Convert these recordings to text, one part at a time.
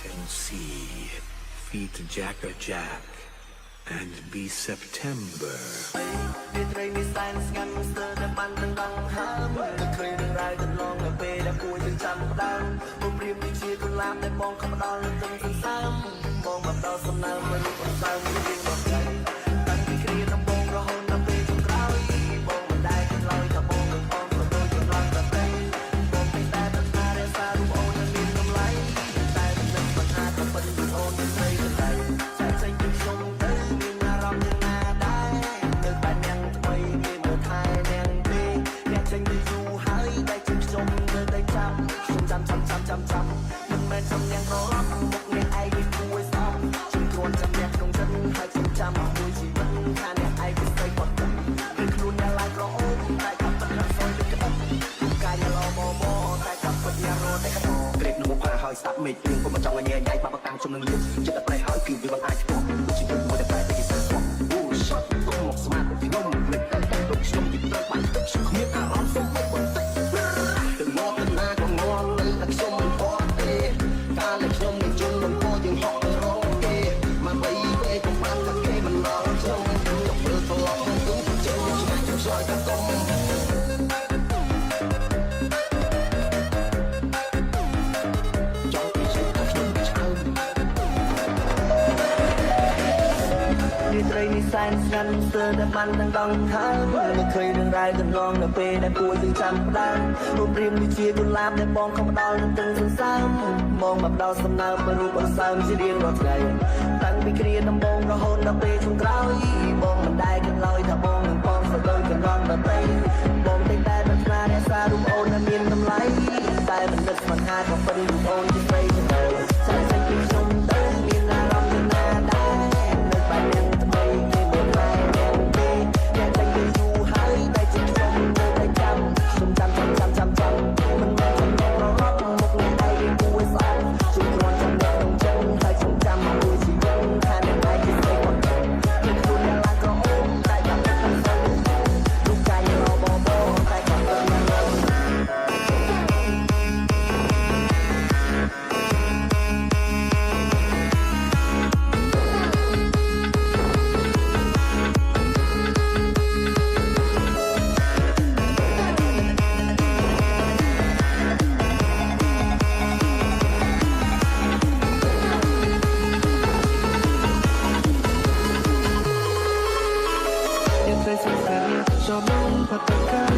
and see, feet Jack or Jack, and be September. វាត្រីមានសែនស្ងាត់ស្ទើរតែបានទាំងដងហើមមិនឃើញរឿងរ៉ាវទាំងឡងនៅពេលដែលគួរយើងចាំដើមមកព្រៀបដូចជាកុលាបដែលបងខំផ្ដល់នឹងទឹកសន្សើមបងមកដល់សំណើមមិនបន្សើមពីរៀងមកໄກលតាំងពីគ្រាដំបងរហូតដល់ពេលចុងក្រោយបងមិនដែលគិតឡើយថាបងនឹងបងក៏ដូចជាឡងតែតែបងតែប្រាថ្នារក្សារូបអូននឹងមានតម្លៃតែមិនបញ្ហាក៏ប៉ុន្តែអូនមិនស្រីទៅតែចែកចេញពីខ្ញុំទៅមានអារម្មណ៍យ៉ាងណាដែរនៅបែបយ៉ាងថ្មីគេមកថែនាងទេអ្នកចេញទៅយូរហើយតែជាខ្ញុំនៅតែចាំមិនមែនសំយ៉ាងរត់មុខអ្នកឯងវាគួរស្អប់ខ្ញុំគ្រាន់ចាំអ្នកក្នុងចិត្តហើយខ្ញុំចាំមួយជីវិតថាអ្នកឯងវាស្អីគាត់ទៅគឺខ្លួនអ្នកឡើងក្រអូបតែកាប់មិនរត់សយទៅក្តឹបកាយឡោមកតែកាប់ពិតយ៉ាងរត់តែក្តោក្រេបនឹងមកផាហើយស្ដាប់មេឃព្រៀងខ្ញុំមិនចង់ឲ្យញ៉ៃញ៉ៃបាក់តាំងខ្ញុំនឹងលៀបចិត្តតែប្រៃហើយគឺវាមិនអាចឆ្ពោះជីវិតមួយតែប្រែតែគេសឹកអូ shot ទុកមកស្មាតខ្ញុំមិនតែទុកខ្ញុំពីត្រូវបាញ់ទឹកខ្ញុំគ្មានអារម្មណ៍សុំមិនបន្តិចទៅមកទៅណាក៏ងល់នៅតែខ្ញុំមិនពត់ទេកាលតែខ្ញុំនឹងជន់មិនពត់យើងហក់ទៅរកគេមកបីទេកុំបានតែគេមិនដល់ខ្ញុំចុកមើលត្រឡប់ទៅទុំចេញឆ្ងាយជួយស្រ័យតែកុំនេះត្រីនេះសែនស្ងាត់ស្ទើរតែបានទាំងដងហើមមិនឃើញរឿងរ៉ាវទាំងឡងនៅពេលដែលគួរយើងចាំដើមរូបព្រាមដូចជាកុលាបដែលបងខំផ្ដល់នឹងទឹកសន្សើមមកមកដល់សំណើមរូបអសើមជារៀងរាល់ថ្ងៃតាំងពីគ្រាដំបងរហូតដល់ពេលចុងក្រោយបងមិនដែលគិតឡើយថាបងនឹងបងស្ទើរកន្លងដតីបងតែប្រាថ្នារក្សារូបអូននៅមានតម្លៃតែមិននឹកមិនហាក៏ប៉ុន្តែរូបអូនជាស្រីទៅចាស់ចាស់ពីខ្ញុំទៅមានអារម្មណ៍យ៉ាងណាដែរនៅបែបយ៉ាងថ្មីគេមិនមែនយ៉ាងទេតែតែយូរហើយតែជាខ្ញុំនៅតែចាំមិនមែនខ្ញុំរត់មកអ្នកឯងគួរស្អប់ជួយគ្រាន់ចាំអ្នកក្នុងចិត្តហើយខ្ញុំចាំមួយជីវិតថាអ្នកឯងជាស្អីគាត់ទៅគឺខ្លួនអ្នកឡើងក្រអូបតែចាំតែខ្ញុំទៅរូបកាយរបបតែគាត់ទៅយ៉ាងណាJabang patakan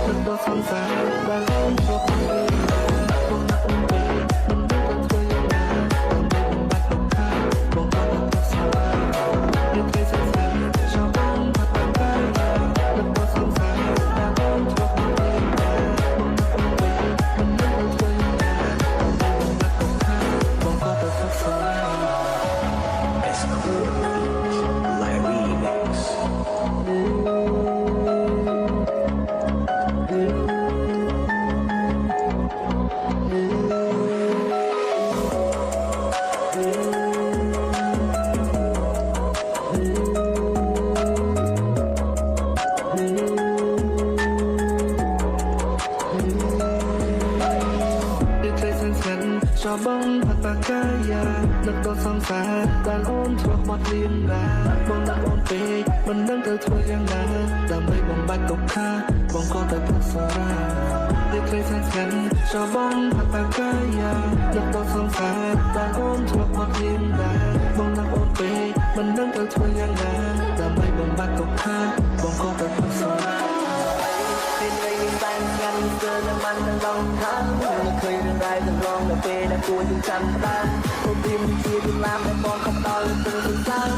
Tentu sampai dalam waktu Kau nak umpi Mendengar terbayangnya Sampai membuat luka Kau tak tersalah Itu saja Jabang patakan Tentu sampai dalam waktu Kau nak umpi Mendengar terbayangnya Sampai membuat luka Kau tak tersalah Larry Mix. Jabang patakaya Nak kau sampai Dan on thuộc mặt liên là Bông đặt on về Mình đang tới thôi yang là Đam mê bông bạch cốc kha Bông có tới thật xa ra Để thấy sáng sáng Jabang patakaya Nak kau sampai Dan on thuộc mặt liên là Bông đặt on về Mình đang tới thôi yang là Đam mê bông bạch cốc kha Bông có tới thật xa ra Bên đây mình tan ngăn Giờ đang mang đang lòng tháng Mình khơi đường rai từng lòng Đã về đã cuối từng chăn tan Ôm tim đi chia từng làm Em con không đau từng từng sáng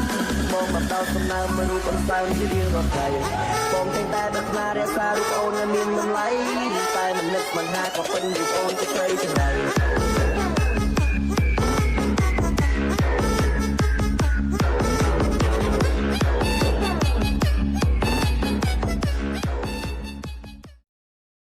Mong mặt đau sông nào Mà rụt con sao Chỉ riêng ngọt ngày Bông thanh ta đất na Để xa rụt ôn Là miền nằm lấy Tai mình nực mình ha Có phân rụt ôn Cái cây trên này